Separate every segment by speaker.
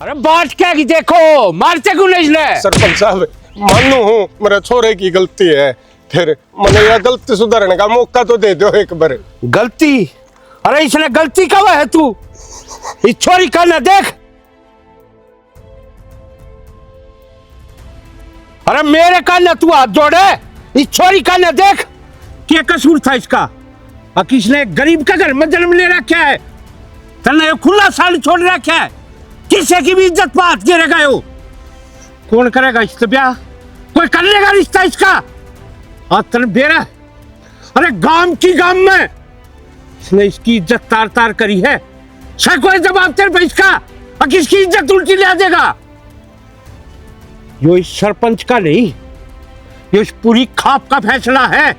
Speaker 1: अरे बात क्या की देखो, मारते क्यों नहीं इसने?
Speaker 2: सरपंच साहब मानू हूँ मेरे छोरे की गलती है, फिर मैंने यह गलती सुधारने का मौका तो दे दो एक बार।
Speaker 1: गलती? अरे इसने गलती कब है? तू इस छोरी का ना देख। अरे मेरे का ना तू हाथ जोड़े, इस छोरी का ना देख। क्या कसूर था इसका? किसने गरीब का घर में जन्म ले रखा है? तने खुला साल छोड़ रखा है, किसी की भी इज्जत पर हाथ गिरेगा। यो कौन करेगा इससे ब्याह? कोई कर लेगा रिश्ता इसका? और तन बेरा, अरे गांव की गांव में इसने इसकी इज्जत तार तार करी है। शायद कोई जवाब तेरे पे इसका, और किसकी इज्जत उल्टी ले देगा? यो इस सरपंच का नहीं, यो इस पूरी खाप का फैसला है।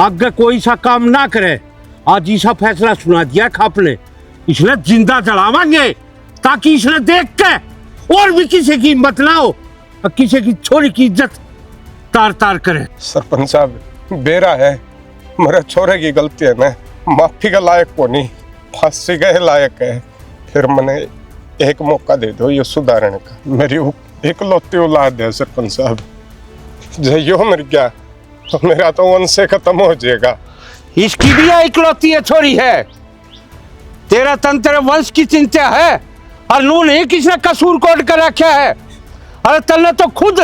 Speaker 1: अगर कोई सा काम ना करे, आज ऐसा फैसला सुना दिया खाप ने, इसने जिंदा जलावांगे ताकि इसने देख के और भी किसी की हिम्मत ना हो और किसी की छोरी की इज्जत तार तार करे।
Speaker 2: सरपंच साहब बेरा है, मेरे छोरे की गलती है ना, माफी का लायक को नहीं, फांसी का लायक है। फिर मैंने एक मौका दे दो ये सुधारने का। मेरी इकलौती औलाद है सरपंच साहब, जो मर गया तो मेरा तो वंश खत्म हो जाएगा।
Speaker 1: इसकी भी इकलौती है छोरी है। तेरा तन तेरे वंश की चिंता है और नू नहीं किसने कसूर कोट कर रखा है। अरे तन्ने तो खुद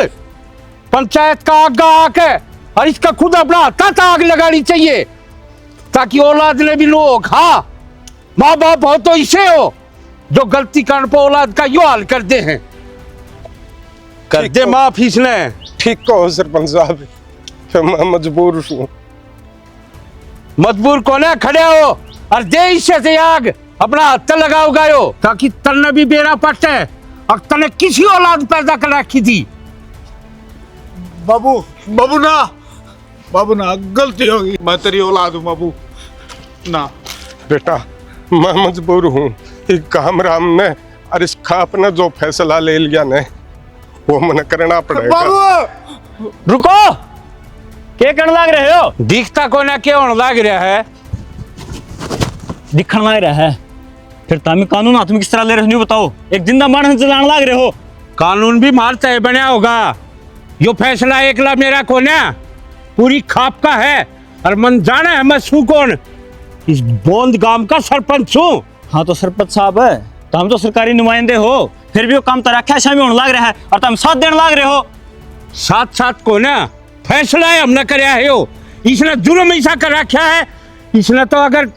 Speaker 1: पंचायत का आगा आके और इसका खुद अपना हाथ आग लगानी चाहिए, ताकि औलाद ने भी लोग, हाँ माँ बाप हो तो इसे हो जो गलती करने पर औलाद का यो हाल कर दे हैं। कर दे माफ इसने।
Speaker 2: ठीक कहो सरपंच साहब, फिर मैं मजबूर हूँ।
Speaker 1: मजबूर कौन है? खड़े हो और दे इससे से आग अपना हाथ लगाओ गायो, ताकि तन्ने भी बेरा पटे और तने किसी औलाद पैदा कर रखी थी।
Speaker 3: बाबू बाबू ना गलती होगी, मैं तेरी औलाद हूँ बाबू ना।
Speaker 2: बेटा मैं मजबूर हूँ, इस काम राम ने और इस खाप ने जो फैसला ले लिया ने वो मैंने करना पड़ेगा।
Speaker 3: बाबू
Speaker 1: रुको, क्या करने लग रहे हो? दिखता कौन है? क्या होने लग रहा है?
Speaker 4: दिखण लग रहा है, फिर तामी कानून हाथ में किस तरह ले रहे हो? नहीं बताओ, एक जिंदा मानस जलाने लग रहे हो।
Speaker 1: कानून भी मारता है बना होगा। यो फैसला एकला मेरा कौन है, पूरी खाप का है। और मन जाना है मैं सू कौन? इस बोंद गांव का सरपंच हूँ।
Speaker 4: हाँ तो सरपंच साहब है तो हम तो सरकारी नुमाइंदे हो, फिर भी वो काम तो रखा है होने लग रहा है और तुम साथ देने लग रहे हो।
Speaker 1: साथ साथ को ना फैसला है हमने कराया है। यो इसने जुर्म ऐसा कर रखा है, इसने तो अगर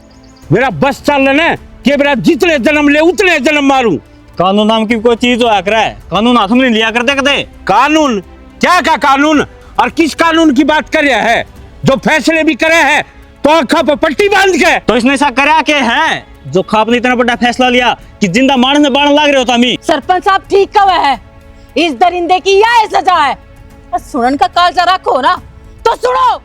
Speaker 1: मेरा बस चल रहा है कि मेरा जितने जन्म ले उतने जन्म मारूं।
Speaker 4: कानून नाम की कोई चीज तो आकर है, कानून हाथ में नहीं लिया करते कदे।
Speaker 1: कानून? क्या का कानून? और किस कानून की बात कर रहा है? जो फैसले भी करे हैं तो आंखों पर पट्टी बांध के।
Speaker 4: तो इसने ऐसा करा के है जो खाप ने इतना बड़ा फैसला लिया कि जिंदा मारने में बाण लग रहे हो तामी।
Speaker 5: सरपंच साहब ठीक कब है, इस दरिंदे की यह सजा है। और सुनन का कालजा रखो ना तो सुनो।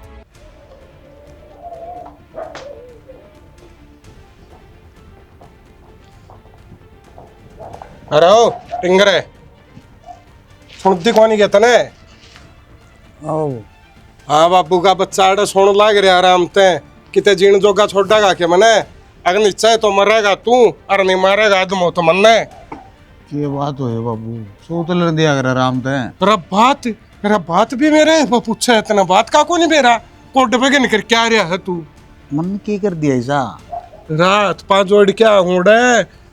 Speaker 2: अरे ओ टिंगरे सुनती कौन कहता ने? हाँ बाबू का बच्चा आड़े सोन लाग रहा आराम ते, किते जीण जोगा छोड़ेगा के मने? अगर निश्चय तो मरेगा तू और नहीं मारेगा आदमो तो मन्ने।
Speaker 3: ये बात है बाबू, सो तो लड़ दिया कर आराम ते।
Speaker 2: तेरा बात भी मेरे पूछे इतना बात का को नहीं मेरा कोट पे निकल क्या रहा है तू?
Speaker 3: मन की कर दिया ऐसा?
Speaker 2: रात 5 जोड़ क्या हूँ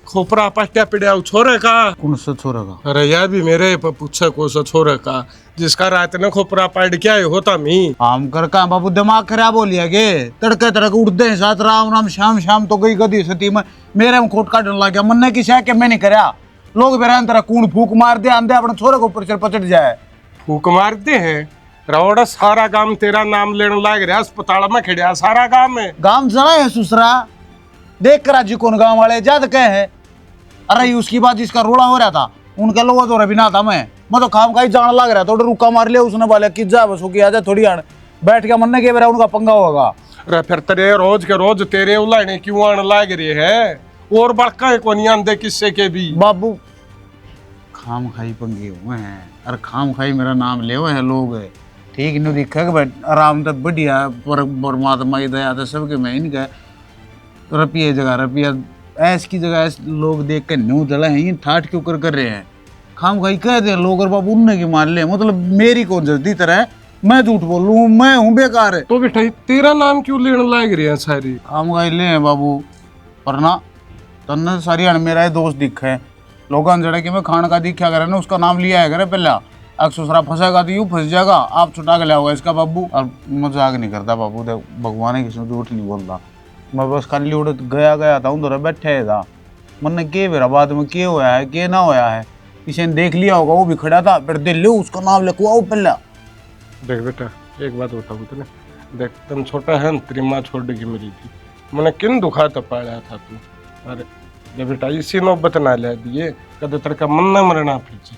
Speaker 2: खोपरा पट्टा पिड़िया छोरे का।
Speaker 3: कौन सा छोरा का?
Speaker 2: अरे यह भी मेरे पूछे को सा छोरे का जिसका रात ने खोपरा पड़ क्या होता मी।
Speaker 3: हम कर का बाबू दिमाग खराब हो लिया के? तड़के तड़के उठते हैं साथ राम राम शाम शाम तो गई गदी सती में मेरे में खोट काटने लग गया। मन ने किसी के मैं नहीं करया, लोग बेरा तरह कूण फूक मार दे आंधे अपने छोरे को ऊपर चढ़ पचट जाए।
Speaker 2: फूक मारते हैं रवड़ा सारा गांव तेरा नाम लेने लग रहा, अस्पताल में खड़िया सारा गांव में।
Speaker 3: गांव जरा है सुसरा, देख कर आज कौन गांव वाले जाद कहे है। अरे उसकी बात जिसका रोड़ा हो रहा था उनका लोगों तो रवि ना था, मैं तो खाम खाई जान लग रहा था। रुका मार लिया उसने वाले कि जा बस की आजा थोड़ी आने बैठ के मन ने के बेरा उनका पंगा होगा।
Speaker 2: अरे फिर तेरे रोज के रोज तेरे उलाने क्यों आने लग रहे है? और बड़का है कोनी आंदे किससे के भी
Speaker 3: बाबू खाम खाई पंगे हुए हैं। अरे खाम खाई मेरा नाम ले हुए हैं लोग है, ठीक नहीं दिखा आराम तक बढ़िया पर परमात्मा की दया सबके मैं इनका रुपये जगह रुपया ऐस की जगह ऐसे लोग देख के न्यू जला है, ये ठाठ क्यों कर रहे हैं? खाम खाई कह दे लोग और बाबू उनने की मान ले, मतलब मेरी कौन जल्दी तरह मैं झूठ बोल लूँ, मैं हूँ बेकार है।
Speaker 2: तो बेटा तेरा नाम क्यों लेने लाग रही है सारी?
Speaker 3: खाम खाई ले हैं बाबू, पर ना तन्ने सारी अन मेरा है दोस्त दिखा है, लोगों जड़ा कि मैं खान का दिखा करे ना उसका नाम लिया है करे पहला, अगर ससुरा फंसेगा तो यूं फंस जाएगा, आप छुटा के ले होगा इसका बाबू। और मजाक नहीं करता बाबू, देख भगवान किसी झूठ नहीं बोलता, मैं बस खाली उड़ गया था उधर बैठे था, मन के मेरा बाद में के होया है के ना होया है, किसी ने देख लिया होगा, वो भी खड़ा था, फिर दिल लो उसका नाम लिखवाओ पहला।
Speaker 2: देख बेटा एक बात बताऊँ तुझे, देख तुम छोटा है ना, तेरी माँ छोड़ के मरी थी, मैंने किन दुखा तो पाया था तू। अरे जब बेटा इसी नौबत ना ले दिए कद तड़का मन ना मरना फिर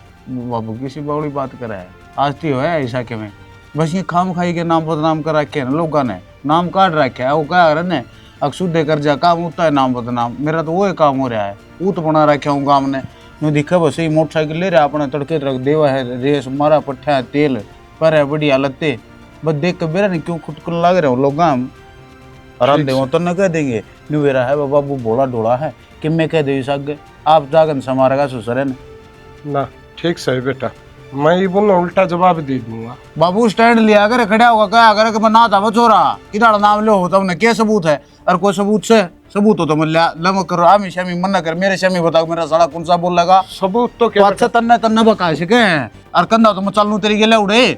Speaker 3: बाबू किसी बड़ी बात करा है, आज तो है ऐसा के में बस ये खाम खाई के नाम बदनाम कर रखे ना लोगों ने, नाम काट रखे है, वो क्या कर रहे अक्सुद देकर जा काम होता है नाम बदनाम, मेरा तो वो ही काम हो रहा है, वो तो बना रखे हूँ काम ने, यूँ दिखा बस यही मोटरसाइकिल ले रहा अपने तड़के रख देवा है, रेस मारा पट्ठा है तेल पर है बढ़िया लत्ते, बस देख कर बेरा नहीं क्यों खुद को लग रहे हो लोग आराम दे तो न कह देंगे न्यू बेरा है बाबू भोला ढोला है कि मैं कह दे सक आप जागन समारेगा सुसरे ने
Speaker 2: ना। ठीक सही बेटा, मैं ये बोलना उल्टा जवाब दे दूंगा।
Speaker 3: बाबू स्टैंड लिया कर खड़ा होगा क्या अगर कि मैं ना था वो छोरा किधर नाम लो होता उन्हें क्या सबूत है, और कोई सबूत से सबूत हो तो मैं लम करो आमी शमी मन कर मेरे शमी बताओ मेरा साला कौन सा बोल लगा
Speaker 2: सबूत तो क्या
Speaker 3: अच्छा तन्ने तन्ने बका सके हैं और कंधा तो मैं चल लूं तेरी गेले उड़े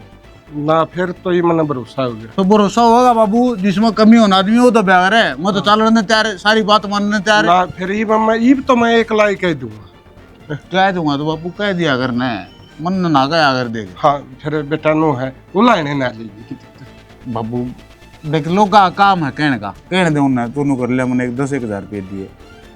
Speaker 2: ना, फिर तो ये मन भरोसा हो गया।
Speaker 3: तो भरोसा होगा बाबू, जिसमें कमी होना आदमी हो तो ब्याह है, मैं तो चल रहे तैयार है, सारी बात मानने तैयार है।
Speaker 2: ना फिर ये तो मैं एक लाई कह दूंगा।
Speaker 3: कह दूंगा तो बापू कह दिया करना है, मन ना गया अगर देख।
Speaker 2: हाँ फिर बेटा नो है उलाने ना लीजिए
Speaker 3: बाबू देख लो का काम है कहने का, कहने दे उन्हें दोनों कर लिया, मैंने 10,000 रुपये दिए।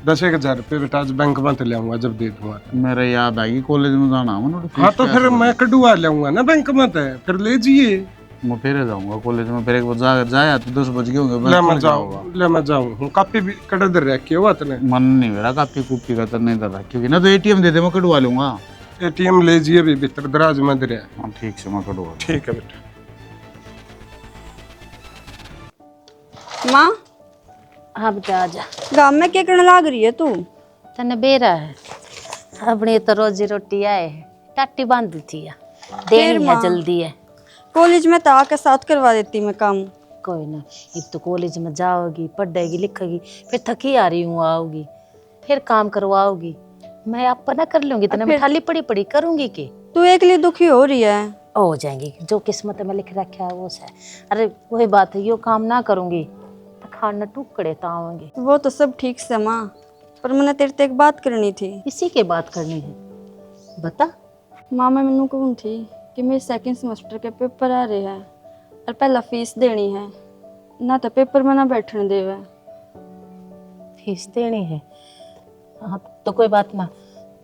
Speaker 2: 10,000 रुपये बेटा आज बैंक में ले आऊंगा जब दे दूंगा।
Speaker 3: मेरे याद आई कॉलेज में जाना मैंने।
Speaker 2: हाँ तो फिर मैं कटवा ले आऊंगा ना बैंक में, फिर ले जाइए।
Speaker 3: मैं फिर जाऊंगा कॉलेज में, फिर एक बार जाया तो 10 बज गए होंगे।
Speaker 2: ले मैं जाऊँ कापी भी कट दे रखी हुआ तने
Speaker 3: मन नहीं मेरा कापी कुपी का तो नहीं दर क्योंकि ना तो एटीएम दे दे मैं कटवा लूंगा।
Speaker 2: एटीएम ले जाइए भी भीतर दराज में दे रहा।
Speaker 3: हाँ ठीक से मैं कटवा।
Speaker 2: ठीक है बेटा।
Speaker 6: माँ
Speaker 5: हाँ बेटा आजा।
Speaker 6: गाँव में क्या करने लाग रही है तू?
Speaker 5: तने बेरा है अपनी तो रोजी रोटी आए टाटी बांधी थी देनी है जल्दी है।
Speaker 6: कॉलेज में तो आके साथ करवा देती मैं काम।
Speaker 5: कोई ना, अब तो कॉलेज में जाओगी पढ़ेगी लिखेगी फिर थकी आ रही हूँ आओगी फिर काम करवाओगी, मैं आप ना कर लूंगी तो मैं खाली पड़ी पड़ी करूंगी कि
Speaker 6: तू एक लिए दुखी हो रही है।
Speaker 5: हो जाएंगी जो किस्मत में लिख रखा है वो है। अरे वही बात है, यो काम ना करूंगी तो खाना टुकड़े तो आवेंगे।
Speaker 6: वो तो सब ठीक से माँ, पर मैंने तेरे से एक बात करनी थी।
Speaker 5: इसी के बात करनी है, बता।
Speaker 6: माँ मैं मैनू कहूँ थी कि मेरे सेकंड सेमेस्टर के पेपर आ रहे हैं और पहला फीस देनी है, ना तो पेपर में ना बैठने देवे।
Speaker 5: फीस देनी है? हाँ तो कोई बात ना,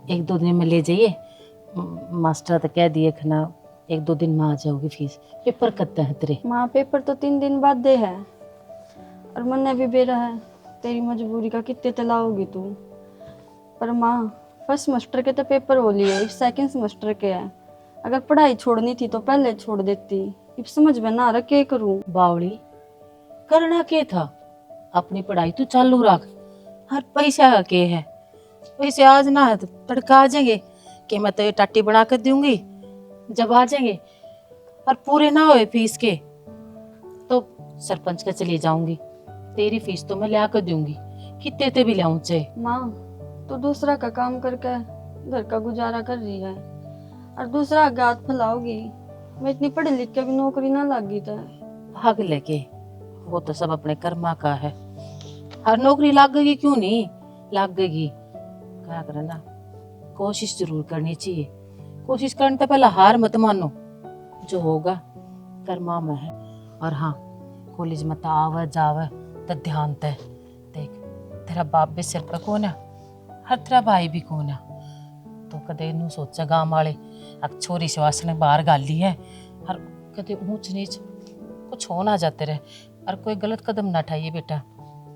Speaker 5: 1-2 दिन में ले जाइए, मास्टर तो कह दिए खाना 1-2 दिन में आ जाओगी फीस। पेपर कब है तेरे?
Speaker 6: माँ पेपर तो 3 दिन बाद दे है, और मन भी बेरा है तेरी मजबूरी का कितने तलाओगी तू। पर माँ फर्स्ट सेमेस्टर के तो पेपर हो लिए, सेकंड सेमेस्टर के है, अगर पढ़ाई छोड़नी थी तो पहले छोड़ देती, अब समझ में ना आ रहा क्या करूँ।
Speaker 5: बावड़ी करना क्या था, अपनी पढ़ाई तो चालू रख, हर पैसा का के है, पैसे आज ना है तो तड़का आ जाएंगे कि मैं तो ये टाटी बना कर दूंगी, जब आ जाएंगे और पूरे ना हुए फीस के तो सरपंच के चली जाऊंगी, तेरी फीस तो मैं ले आकर दूंगी, कितने ते भी लाऊं चाहे।
Speaker 6: माँ तो दूसरा का काम करके घर का गुजारा कर रही है और दूसरा आगे हाथ फैलाओगी, मैं इतनी पढ़ी लिख के भी नौकरी ना लगी तो
Speaker 5: भाग लेके, वो तो सब अपने कर्मा का है, हर नौकरी लग गई क्यों नहीं लग गई, क्या करना, कोशिश जरूर करनी चाहिए, कोशिश करने से पहले हार मत मानो, जो होगा कर्मा में है। और हाँ कॉलेज में तो आवे जावे तो ध्यान ते देख, तेरा बाप भी सिर पे कौन है, हर तेरा भाई भी कौन है, तो कदे नू सोचा गांव वाले अब छोरी शवास ने बाहर गाली है, और कदे ऊंच नीच कुछ हो ना जाते रहे, और कोई गलत कदम ना उठाइए बेटा,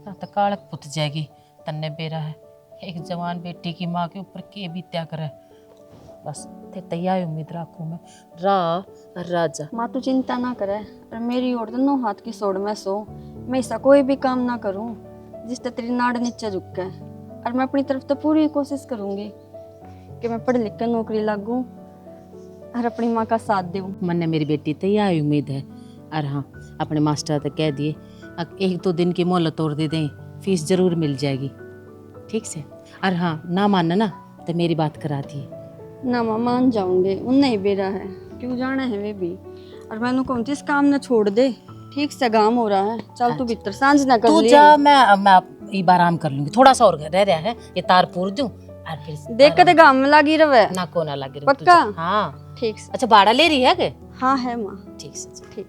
Speaker 5: ना तो कालक पुत जाएगी। तन्ने बेरा है एक जवान बेटी की माँ के ऊपर के भी त्याग करे, बस ते तैयार उम्मीद रखूँ मैं राजा।
Speaker 6: माँ तू चिंता ना करे, और मेरी ओर तो 9 हाथ की सोड़ में सो, मैं ऐसा कोई भी काम ना करूं जिससे तेरी नाड़ नीचे झुके, और मैं अपनी तरफ तो पूरी कोशिश करूंगी कि मैं पढ़ लिख कर नौकरी लगूं और अपनी माँ का साथ दूं।
Speaker 5: मन ने मेरी बेटी तो यह उम्मीद है। और हाँ, अपने मास्टर तक कह दिए एक दो दिन की मोहलत तोड़ दे दें, फीस जरूर मिल जाएगी, ठीक से। और हाँ, ना मानना ना तो मेरी बात करा दी।
Speaker 6: ना माँ मान जाऊंगे, उनने ही बेरा है, क्यों जाना है वे भी। और मैंने कहूँ इस काम न छोड़ दे, ठीक से काम हो रहा है, चल तू भीतर सांझ ना कर
Speaker 5: तू
Speaker 6: ले।
Speaker 5: जा, मैं एक बार आराम कर लूंगी, थोड़ा सा और रह रहा है, ये तार पूर दूं और फिर
Speaker 6: देख कर काम में लगी रहे
Speaker 5: ना को ना लगे।
Speaker 6: पक्का?
Speaker 5: हाँ
Speaker 6: ठीक से।
Speaker 5: अच्छा, भाड़ा ले रही है के?
Speaker 6: हाँ है माँ।
Speaker 5: ठीक से।
Speaker 6: ठीक।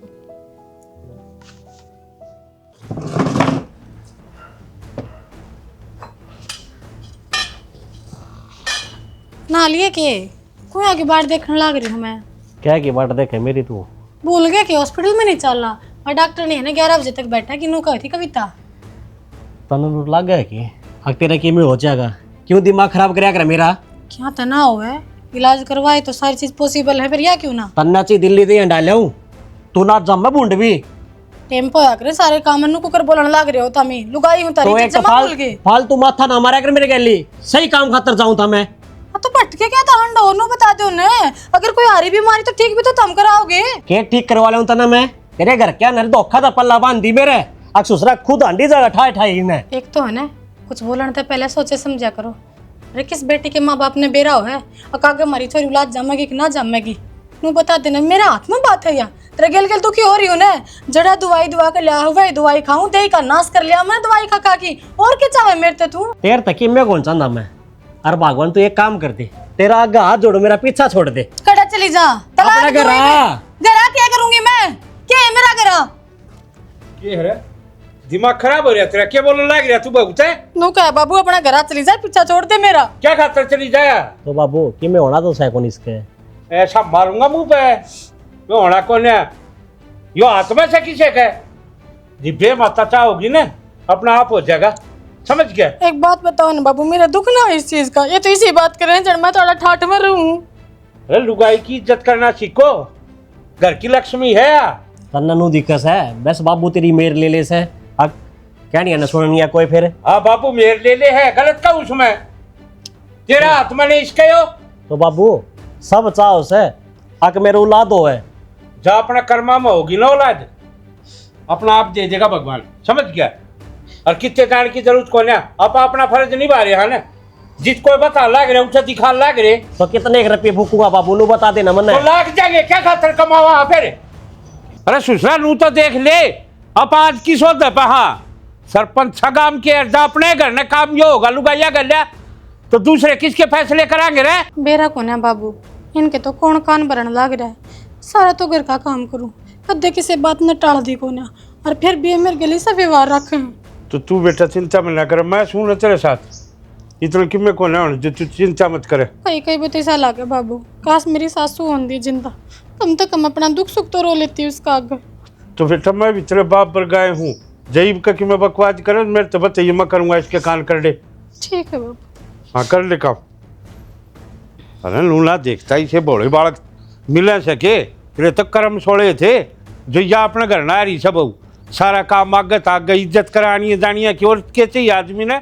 Speaker 7: ना लिए के कोई आगे बाट देखने लग रही हूँ मैं।
Speaker 8: क्या की बाट देखे मेरी तू?
Speaker 7: भूल गए कि हॉस्पिटल में नहीं चलना और डॉक्टर ने है ना 11 बजे तक बैठा कि नु कही थी कविता।
Speaker 8: तनु लग गया कि हक तेरा की में हो जाएगा, क्यों दिमाग खराब करया कर मेरा?
Speaker 7: क्या तना हुआ है, इलाज करवाए तो सारी चीज पॉसिबल है, फिर या क्यों ना।
Speaker 8: तन्ना ची दिल्ली दे डालूं तू ना जम बूंद भी
Speaker 7: टेम्पो आ करे सारे काम नु कुकर बोलने लग रहे हो तमी लुगाई हूं तारी
Speaker 8: तो
Speaker 7: चीज
Speaker 8: एक
Speaker 7: जमा भूल गए।
Speaker 8: फालतू माथा ना मारा कर मेरे गैली, सही काम खातर जाऊं था मैं।
Speaker 7: तो भटके क्या था हंडो नु बता दो ने, अगर कोई आ रही बीमारी तो ठीक भी तो तुम कराओगे।
Speaker 8: के ठीक करवा लूं तना मैं, तेरे घर क्या नर धोखा दा पल्ला बांध दी मेरे, अब ससुरा खुद आंडी जगह ठाई ठाई ने।
Speaker 7: एक तो है ना, कुछ बोलने से पहले सोचे समझा करो। अरे किस बेटी के माँ बाप ने बेरा हो है और कागे हमारी छोरी औलाद जमेगी कि ना जमेगी, नु बता देना। मेरे हाथ में बात है या तेरे गेल गेल दुखी हो रही हूँ ना, जड़ा दवाई दुआ के लिया हुआ दवाई खाऊं, दे का नाश कर लिया मैं दवाई खा की, और क्या चाहे मेरे ते तू।
Speaker 8: तेर तक मैं कौन चाहता मैं। अरे भगवान तू एक काम कर दे, तेरा आगे हाथ जोड़ो, मेरा पीछा छोड़ दे।
Speaker 7: कड़ा चली जा,
Speaker 8: अपना घर आ।
Speaker 7: घरा क्या करूंगी मैं, क्या है मेरा घरा?
Speaker 1: क्या है? दिमाग खराब हो रहा तेरा, क्या बोलने लग रहा तू? बहुत है
Speaker 7: नु कह बाबू अपना घरा चली जा, पीछा छोड़ दे मेरा।
Speaker 1: क्या खातर चली जाया?
Speaker 8: तो बाबू कि मैं होना तो सैकोन इसके,
Speaker 1: ऐसा मारूंगा मुंह पे। मैं होना कौन है? यो हाथ में से किसे का? जिब्बे माता चाहोगी ना अपना आप हो जाएगा, समझ गया?
Speaker 7: एक बात बताओ ना बाबू, मेरा दुख ना है इस चीज का, ये तो इसी बात कर रहे हैं जब मैं थोड़ा ठाठ में रहूं।
Speaker 1: अरे लुगाई की इज्जत करना सीखो, घर की लक्ष्मी है या?
Speaker 8: तन्ना नु दिक्कत है, बस बाबू तेरी मेर ले ले से अब क्या नहीं है सुननी है कोई फिर।
Speaker 1: हाँ बाबू मेर ले ले है, गलत का उसमें तेरा हाथ में नहीं इसके हो।
Speaker 8: तो बाबू सब चाहो से अक मेरे औलाद हो है,
Speaker 1: जा अपना कर्मा में होगी ना औलाद, अपना आप दे देगा भगवान, समझ गया? और कितने जाने की जरूरत कौन है, आप अपना फर्ज निभा रहे हैं ना, जिसको बता लाग रहे उसे दिखा लाग रहे।
Speaker 8: तो कितने एक रुपये फूकूंगा बाबू नु बता देना मन।
Speaker 1: तो लाग जाएंगे, क्या खातर कमावा फिर? अरे सुसरा नू तो देख ले, अब आज की सोच है पहा सरपंच सगाम के अर्जा अपने घर ने काम यो होगा, लुगाइया कर लिया तो दूसरे किसके फैसले कराएंगे रे?
Speaker 7: बेरा कौन है बाबू, इनके तो कौन कान भरन लग रहा है, सारा तो घर का काम करूं, कदे किसी बात न टाल दी को ना, और फिर भी मेरे गले से व्यवहार रखे।
Speaker 1: तो तू बेटा चिंता मत ना कर, मैं सुन तेरे साथ, इतना कि मैं कौन है जो तू चिंता मत करे।
Speaker 7: कहीं कहीं भी तो ऐसा लगे बाबू, काश मेरी सासू होंदी जिंदा, कम से कम अपना दुख सुख तो रो लेती उसका आगे।
Speaker 1: तो बेटा मैं भी तेरे बाप पर गाय हूँ, जईब का कि मैं बकवास करे मेरे तो बताइए, मैं करूँगा इसके कान कर दे।
Speaker 7: ठीक है बाबू।
Speaker 1: हाँ कर ले काम। अरे लूला देखता ही से बोले बालक मिले सके, तेरे तो कर्म सोड़े थे जो या अपने घर ना रही सब सारा काम आगे तागे इज्जत करानी है जानी है कि और क्या चाहिए आदमी ने।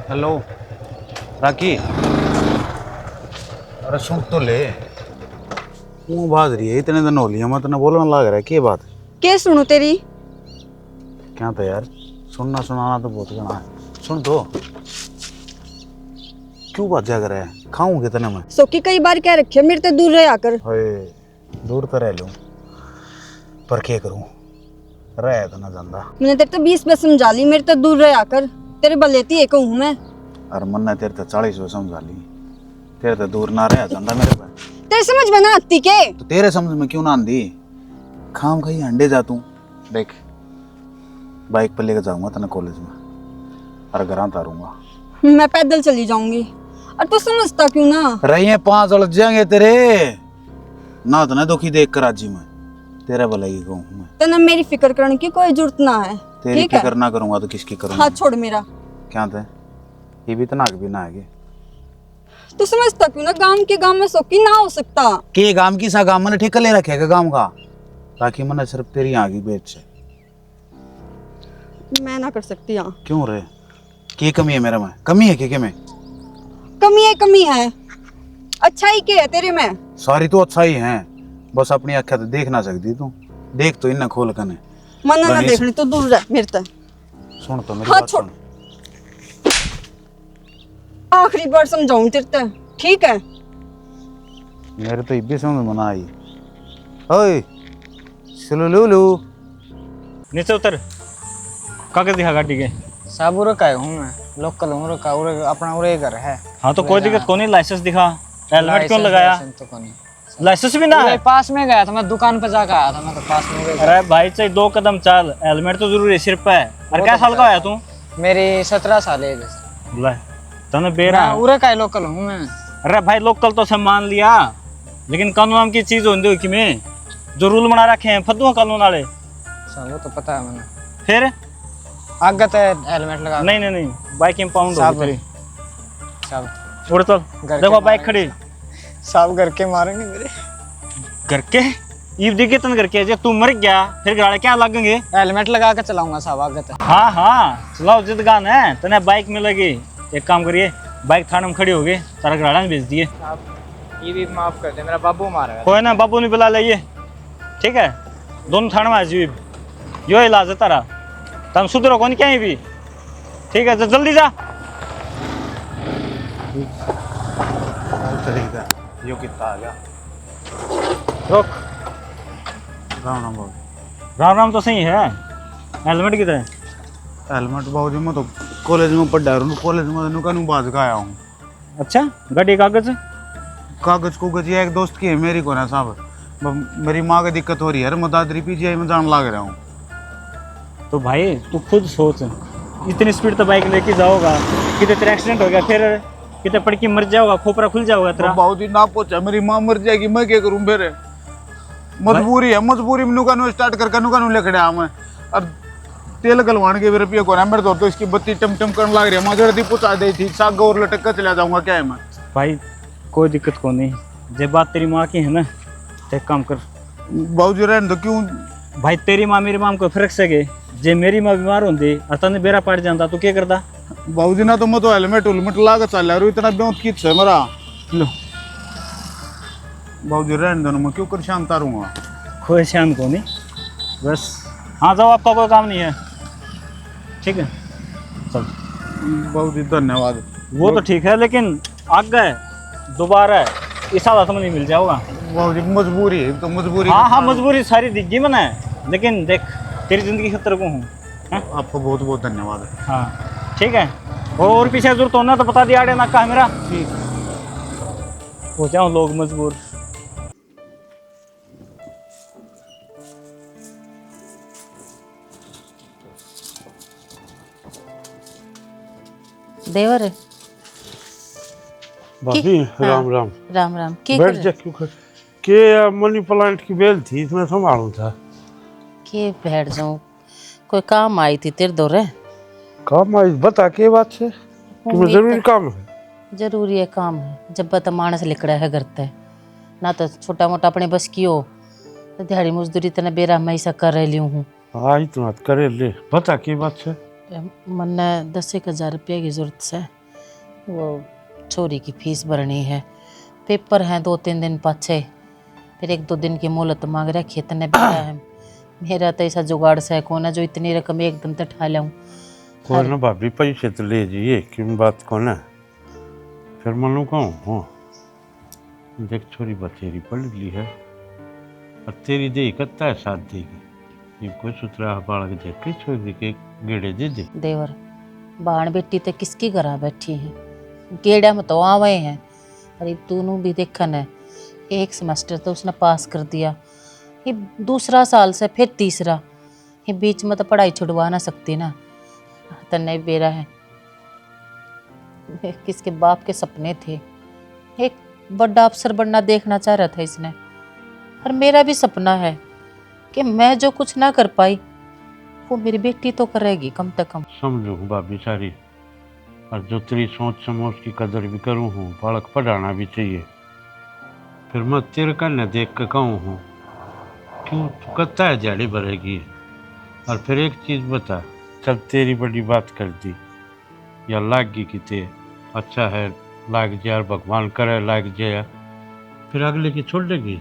Speaker 3: हेलो राकी, अरे सुन तो ले, क्यों बाज रही है इतने दिन हो लिया, मैं तेने बोलने लग रहा है क्या बात?
Speaker 6: क्या सुनू तेरी?
Speaker 3: क्या था यार, सुनना सुनाना तो बहुत गना है, सुन तो। क्यों बात जा कर है, खाऊं कितने मैं?
Speaker 6: सोकी कई बार कह रखे मेरे से दूर रह आकर।
Speaker 3: हाय दूर तो रह लूं, पर क्या करूं, रह तो ना जानदा।
Speaker 6: मैंने तेरे तो 20 बार समझा ली मेरे से दूर रह आकर, तेरे बलेती एक हूं मैं।
Speaker 3: और मन ने तेरे तो 40 बार समझा ली, तेरे तो दूर ना रह जानदा मेरे पर।
Speaker 6: तेरे समझ में ना आती के?
Speaker 3: तो तेरे समझ में क्यों ना आंदी, खाम खाई अंडे जा तू। देख बाइक पर लेकर जाऊंगा तेने कॉलेज में और घर उतारूंगा,
Speaker 6: मैं पैदल चली जाऊंगी, और तू समझता क्यों ना?
Speaker 3: रही है 5 उलझ जाएंगे तेरे ना, तो ना दुखी देख कर आज मैं तेरा भलाई कहूँ मैं।
Speaker 6: तेने मेरी फिक्र करने की कोई जरूरत ना है,
Speaker 3: तेरी
Speaker 6: ठीक है?
Speaker 3: फिक्र ना करूंगा तो किसकी करूंगा?
Speaker 6: हाथ छोड़ मेरा।
Speaker 3: क्या थे ये भी तो नाक भी ना आगे।
Speaker 6: तू समझता क्यों ना, गांव के गांव में सोकी ना हो सकता।
Speaker 3: के गांव की सा गांव मैंने ठेका ले रखे है गांव का, ताकि मैंने सिर्फ तेरी आगे बेच से।
Speaker 6: मैं ना कर सकती। हाँ,
Speaker 3: क्यों रे? की कमी है मेरे में? कमी है के में?
Speaker 6: कमी है। अच्छाई के है तेरे में?
Speaker 3: सारी तो अच्छा ही है, बस अपनी आंखें तो देख ना सकती तू। देख तो इन्ना खोल कने।
Speaker 6: मना ना
Speaker 3: बनी-
Speaker 6: देखनी तो दूर रह मेरे से।
Speaker 3: सुन तो मेरी
Speaker 6: हाँ,
Speaker 3: बात
Speaker 6: छोड़।
Speaker 3: सुन।
Speaker 6: आखिरी बार समझाऊं तेरे से, ठीक है?
Speaker 3: मेरे तो इब्बी समझ में ना आई। ओए सुलुलुलु,
Speaker 4: नीचे उतर, कागज दिखा गाड़ी के।
Speaker 9: साहब उरे का हूँ मैं, लोकल हूँ उरे का, उरे अपना उरे घर है।
Speaker 4: हाँ तो कोई दिक्कत कौन नहीं, लाइसेंस दिखा। हेलमेट क्यों लगाया?
Speaker 9: लाइसेंस तो कोनी।
Speaker 4: लाइसेंस भी ना है?
Speaker 9: उरे पास में गया था मैं, दुकान पे जाकर आया था मैं, तो पास में गया।
Speaker 4: अरे भाई चाहिए 2 कदम चल, हेलमेट तो जरूरी है सिर पे। और क्या साल का आया तू?
Speaker 9: मेरी 17 साल है।
Speaker 4: ले तने बेरा है।
Speaker 9: उरे का लोकल हूँ मैं।
Speaker 4: अरे भाई लोकल तो सब मान लिया, लेकिन कानून नाम की चीज होती कि में जो रूल बना रखे हैं फद्दू कानून वाले।
Speaker 9: साहब वो तो पता है मैंने।
Speaker 4: फिर
Speaker 9: आगे तो हेलमेट लगा।
Speaker 4: नहीं नहीं नहीं, बाइक इंपाउंड हो तेरी।
Speaker 9: साहब
Speaker 4: उड़ चल,
Speaker 9: घर
Speaker 4: देखो
Speaker 9: के
Speaker 4: बाइक खड़ी।
Speaker 9: साहब घर के मारेंगे मेरे।
Speaker 4: घर के ईब दिखे तन घर के, जे तू मर गया फिर गाड़े क्या लगेंगे?
Speaker 9: हेलमेट लगा के चलाऊंगा साहब आगे तो।
Speaker 4: हाँ हाँ चलाओ, जिद गान है तने बाइक मिलेगी। एक काम करिए, बाइक थाने में खड़ी होगी, तारा गाड़ा में भेज दिए।
Speaker 9: ये भी माफ कर दे, मेरा बाबू मारा है।
Speaker 4: कोई ना, बाबू ने बुला लाइए, ठीक है? दोनों थाने में आ जाइए, यो इलाज है तारा। तुम सुधरो कौन क्या भी, ठीक है? तो जल्दी जा।
Speaker 3: यो कितना आ गया?
Speaker 4: रोक।
Speaker 3: राम राम बाबू।
Speaker 4: राम राम तो सही है, हेलमेट किधर है?
Speaker 3: हेलमेट बाबूजी मैं तो कॉलेज में पढ़ा रहा हूँ, कॉलेज में नुकानू बाज का आया हूँ।
Speaker 4: अच्छा, गाड़ी कागज?
Speaker 3: कागज कुगज ये एक दोस्त की है, मेरी को ना साहब। मेरी माँ की दिक्कत हो रही है, मैं दादरी पीजीआई में जान लग रहा हूँ।
Speaker 4: तो भाई तू खुद सोच, इतनी स्पीड तो बाइक लेके जाओगा, कितने तेरा एक्सीडेंट हो गया, फिर कितने पड़ के मर जाओगा, खोपरा खुल जाओगा तेरा।
Speaker 3: बाबूजी ना पूछा, मेरी माँ मर जाएगी, मैं क्या करूँ? फिर मजबूरी है, मजबूरी में नुकानू स्टार्ट करके नुकानू लेके आया मैं। और तेल गलवान के रुपये को ना मेरे तो इसकी बत्ती टमटम करने लग रही है। मैं जल्दी पूछा दी थी, साग और लटक कर चला जाऊंगा क्या है मैं?
Speaker 4: भाई कोई दिक्कत को नहीं, जब बात तेरी माँ की है ना, तो एक काम कर
Speaker 3: बाबूजी रहने दो। क्यों?
Speaker 4: भाई तेरी माँ मेरी माँ में कोई फर्क सके? जे मेरी माँ बीमार होती और तने बेरा पड़ जाता तो क्या करता?
Speaker 3: बाबूजी ना तो मैं तो हेलमेट उलमेट ला के चल रहा, इतना बेउत किच है मेरा।
Speaker 4: लो
Speaker 3: बाबूजी रहने दो ना, मैं क्यों परेशान तारूंगा?
Speaker 4: कोई शान को नहीं, बस हाँ जाओ, आपका कोई काम नहीं है, ठीक है? चल।
Speaker 3: बाबूजी धन्यवाद।
Speaker 4: वो तो ठीक है, लेकिन आगे दोबारा इस हालत में नहीं मिल जाओगा।
Speaker 3: बाबूजी मजबूरी है तो मजबूरी।
Speaker 4: हाँ हाँ मजबूरी सारी दिखी मैंने, लेकिन देख तेरी जिंदगी खतरे को हूँ।
Speaker 3: आपको बहुत बहुत धन्यवाद।
Speaker 4: हाँ ठीक है, और पीछे जरूरत होना तो बता दिया, आड़े ना कहा मेरा, हो जाओ लोग मजबूर।
Speaker 5: देवर
Speaker 1: भाभी
Speaker 5: हाँ।
Speaker 1: राम राम।
Speaker 5: राम राम के
Speaker 1: बैठ जा, क्यों कर के मनी प्लांट की बेल थी, इसमें संभालू था।
Speaker 5: के बैठ जाऊं, कोई काम आई थी तेरे दौरे?
Speaker 1: काम आज बता के बात से, तुम्हें जरूरी काम है?
Speaker 5: जरूरी है काम है, जब बता मानस लिखड़ा है घर ते ना, तो छोटा मोटा अपने बस की हो तो दिहाड़ी मजदूरी तना बेरा मैं ऐसा कर रही हूँ।
Speaker 1: हाँ इतना करे ले, बता के बात से।
Speaker 5: मन 10,000 रुपये की जरूरत है, वो छोरी की फीस भरनी है, पेपर हैं 2-3 दिन पाछे, फिर 1-2 दिन की मोहलत मांग रहा, खेत ने बेटा है। मेरा तो ऐसा जुगाड़ से कौन है जो इतनी रकम एकदम तक ठा लाऊं।
Speaker 1: कोई ना भाभी, पैसे तो ले जाइए, क्यों बात को ना फिर मालूम कहूँ। हाँ देख छोरी बतेरी पढ़ ली है, और तेरी दे कत्ता है साथ देगी, ये कोई सुतरा बाढ़ के देख के छोरी के गेड़े दे दे।
Speaker 5: देवर बाण बेटी तो किसकी घरा बैठी है, गेड़ा में तो आवे हैं। अरे दोनों भी देखन है, एक सेमेस्टर तो उसने पास कर दिया, ये दूसरा साल से फिर तीसरा, ये बीच में तो पढ़ाई छुड़वा ना सकती ना। तन्ने बेरा है, किसके बाप के सपने थे, एक बड़ा अफसर बनना देखना चाह रहा था इसने, और मेरा भी सपना है कि मैं जो कुछ ना कर पाई वो मेरी बेटी तो करेगी कम से कम।
Speaker 1: समझू भाभी सारी, और जो तेरी सोच समझ की कदर भी करूँ हूँ, बालक पढ़ाना भी चाहिए। फिर मैं तेरे कन्या देख के कहूँ हूँ क्यों तू कहता है दिहाड़ी भरेगी? और फिर एक चीज बता, चल तेरी बड़ी बात कर दी या लाग गई किते, अच्छा है लाग जाए, भगवान करे लाग जाए, फिर अगले की छोड़ देगी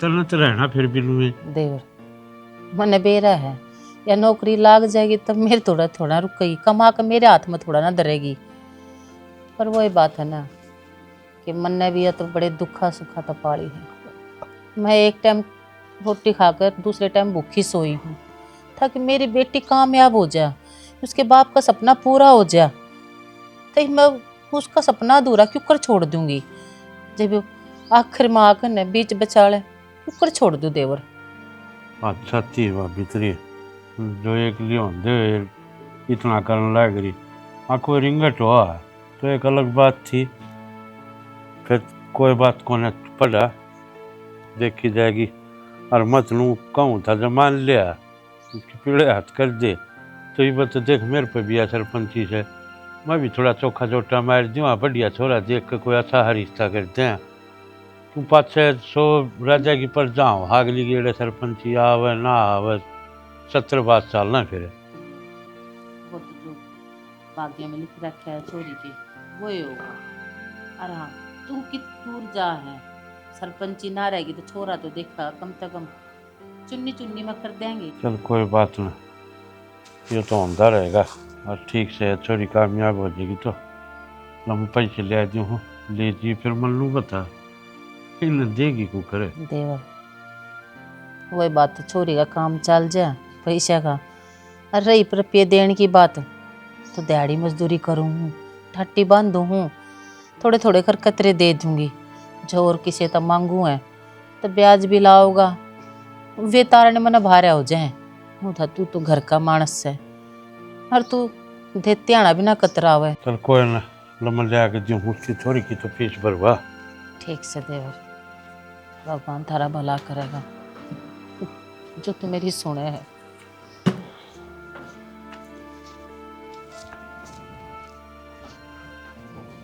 Speaker 1: तरह तो रहना फिर बिलू में।
Speaker 5: देवर मने बेरा है, या नौकरी लाग जाएगी तब मेरे थोड़ा थोड़ा रुकेगी, कमा कर मेरे हाथ में थोड़ा ना धरेगी। पर वही बात है ना कि मन ने भी तो बड़े दुखा सुखा तो पाली है। मैं एक टाइम रोटी खाकर दूसरे टाइम भूखी सोई हूँ ताकि मेरी बेटी कामयाब हो जाए, उसके बाप का सपना पूरा हो जाए। तो मैं उसका सपना अधूरा क्यों कर छोड़ दूंगी? जब आखिर में आकर ने बीच बचा ले क्यों कर छोड़ दूं देवर?
Speaker 1: अच्छा थी वह भीतरी जो एक लिए होंदे इतना करने लग रही, आखो रिंगट हुआ तो एक अलग बात थी। फिर कोई बात को न पड़ा, देखी जाएगी। और मत लूँ कहूँ था जब मान लिया पीड़े हाथ कर दे तो ये बात देख मेरे पे भी सरपंची से मैं भी थोड़ा चोखा चोटा मार दूँ, बढ़िया छोरा देख के कोई अच्छा रिश्ता करते हैं। तू पाछे सो राजा की पर जाओ हागली गेड़े सरपंची आवे ना आवे 70 बात साल ना फिर
Speaker 5: वो तो जो भाग्य में लिख रखा है छोरी के वही होगा। अरे हाँ तू कितनी दूर जा है, सरपंची ना रहेगी तो छोरा तो देखा कम से कम चुन्नी चुन्नी में कर देंगे।
Speaker 1: चल कोई बात ना, ये तो होता रहेगा और ठीक से छोरी कामयाब हो जाएगी तो हम पैसे ले दी हूँ ले जी, फिर मन लू बता इन देगी को करे।
Speaker 5: देवर वही बात है, छोरी का काम चल जाए पैसा का। और रही रुपये देने की बात तो दिहाड़ी मजदूरी करूँ, ठट्टी बांधू हूँ, थोड़े थोड़े कर कतरे दे दूंगी। जो और किसी तब मांगू है तो ब्याज भी लाओगा, वे तारने मन भारा हो जाए। था तू तो घर का मानस है और तू देते आना भी ना कतरा हुआ।
Speaker 1: चल कोई ना लम्बा ले आके दूँ उसकी छोरी की तो फीस भरवा।
Speaker 5: ठीक से देवर, भगवान थारा भला करेगा जो तू मेरी सुने है।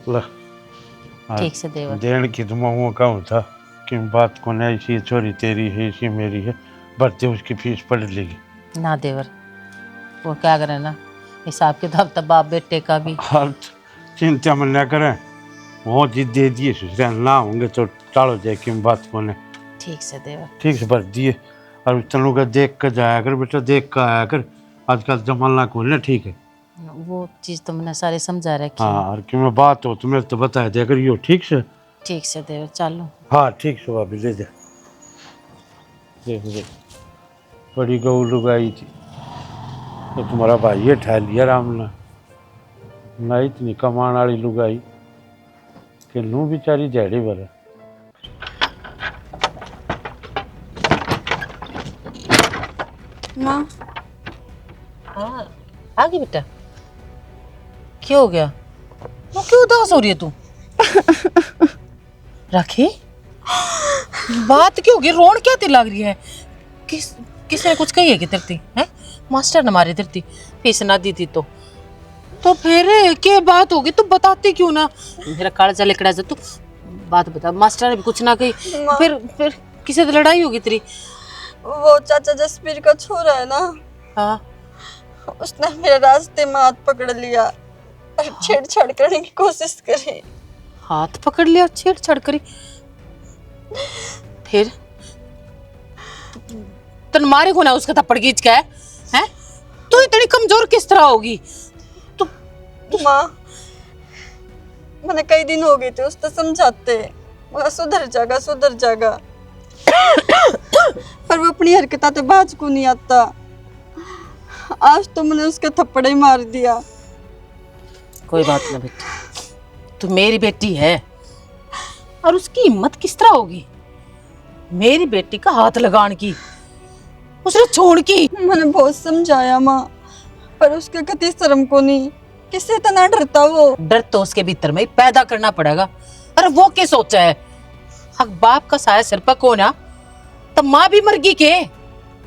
Speaker 1: ला
Speaker 5: ठीक से देवर।
Speaker 1: देन की तो मैं कहूँ था कि बात को नहीं, ऐसी छोरी तेरी है ऐसी मेरी है, भरते उसकी फीस पढ़ लेगी
Speaker 5: ना देवर, वो क्या करे ना हिसाब किताब तब बाप बेटे का भी।
Speaker 1: हाल चिंता में न करें, वो जिद दे दिए ससुराल ना होंगे तो टालो जाए कि बात को ने।
Speaker 5: ठीक से देवर।
Speaker 1: ठीक से भर दिए और तनु का देख कर जाया कर बेटा, देख कर आया कर, आजकल जमाना को ना। ठीक है
Speaker 5: वो चीज तो मैंने सारे समझा रखी।
Speaker 1: हाँ और कि मैं बात हो तुम्हें तो बताया दे कर यो। ठीक से
Speaker 5: ठीक से देवर चलो।
Speaker 1: हाँ ठीक से भाभी ले जा। देख देख बड़ी गऊ लुगाई थी तो तुम्हारा भाई ये ठा लिया राम ना इतनी कमान वाली लुगाई कि लू बेचारी जैड़ी भर।
Speaker 6: माँ
Speaker 5: हाँ आ गई बेटा, क्या हो गया? वो क्यों उदास हो रही है तू? राखी बात क्यों होगी, रोन क्या ती लग रही है? किसने कुछ कही है कि तिरती है? मास्टर ने मारी तिरती फीस ना दी थी तो फिर क्या बात होगी? तू बताती क्यों ना? मेरा कालजा लिकड़ा जा, तू बात बता। मास्टर ने भी कुछ ना कही, फिर किसी से लड़ाई होगी तेरी?
Speaker 6: वो चाचा जसवीर का छोरा है ना,
Speaker 5: हाँ
Speaker 6: उसने मेरे रास्ते में हाथ पकड़ लिया और छेड़छाड़ करने की कोशिश करी।
Speaker 5: हाथ पकड़ लिया, छेड़छाड़ करी? फिर तन मारे को ना उसका थप्पड़ खींच के है? तू इतनी कमजोर किस तरह होगी?
Speaker 6: माँ मैंने कई दिन हो गए थे उसको समझाते, मगर सुधर जाएगा पर वो अपनी हरकत तो बाज को नहीं आता। आज तो मैंने उसके थप्पड़ ही मार दिया।
Speaker 5: कोई बात ना बेटी, तू मेरी बेटी है और उसकी हिम्मत किस तरह होगी मेरी बेटी का हाथ लगाने की, उसने छोड़ की।
Speaker 6: मैंने बहुत समझाया माँ, पर उसके कति शर्म को नहीं, किससे इतना डरता वो?
Speaker 5: डर तो उसके भीतर में ही पैदा करना पड़ेगा। अरे वो क्या सोचा है? हक बाप का साया सिर पर कौन है? तो माँ भी मर गई के?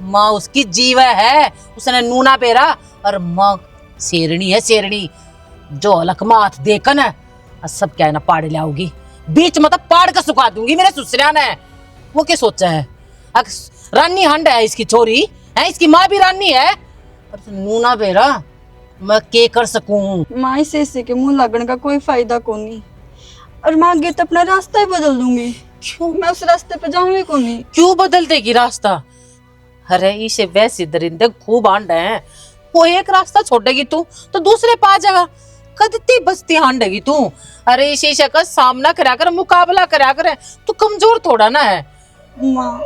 Speaker 5: माँ उसकी जीव है, उसने नूना पेरा, और माँ शेरनी है शेरनी, जो अलग में हाथ देकर ना सब क्या है ना पाड़ लाऊगी, बीच में तो पाड़ का सुखा दूंगी मेरे ससुराल ने। वो क्या सोचा है? रानी हंड है इसकी छोरी है, इसकी माँ भी रानी है। पर नूना बेरा मैं के कर सकूं।
Speaker 6: माँ इसे के मुंह लगने का कोई फायदा को नहीं, और माँ आगे तो अपना रास्ता ही बदल दूंगी।
Speaker 5: क्यों?
Speaker 6: मैं उस रास्ते पे जाऊंगी को नहीं।
Speaker 5: क्यों बदल देगी रास्ता? अरे इसे वैसे दरिंदे खूब आंड है, वो एक रास्ता छोड़ेगी तू तो दूसरे पा जाएगा। कदती बस्ती हांडेगी तू। अरे इस शीशे का सामना करा कर, मुकाबला करा कर, तू कमजोर थोड़ा ना है।
Speaker 6: माँ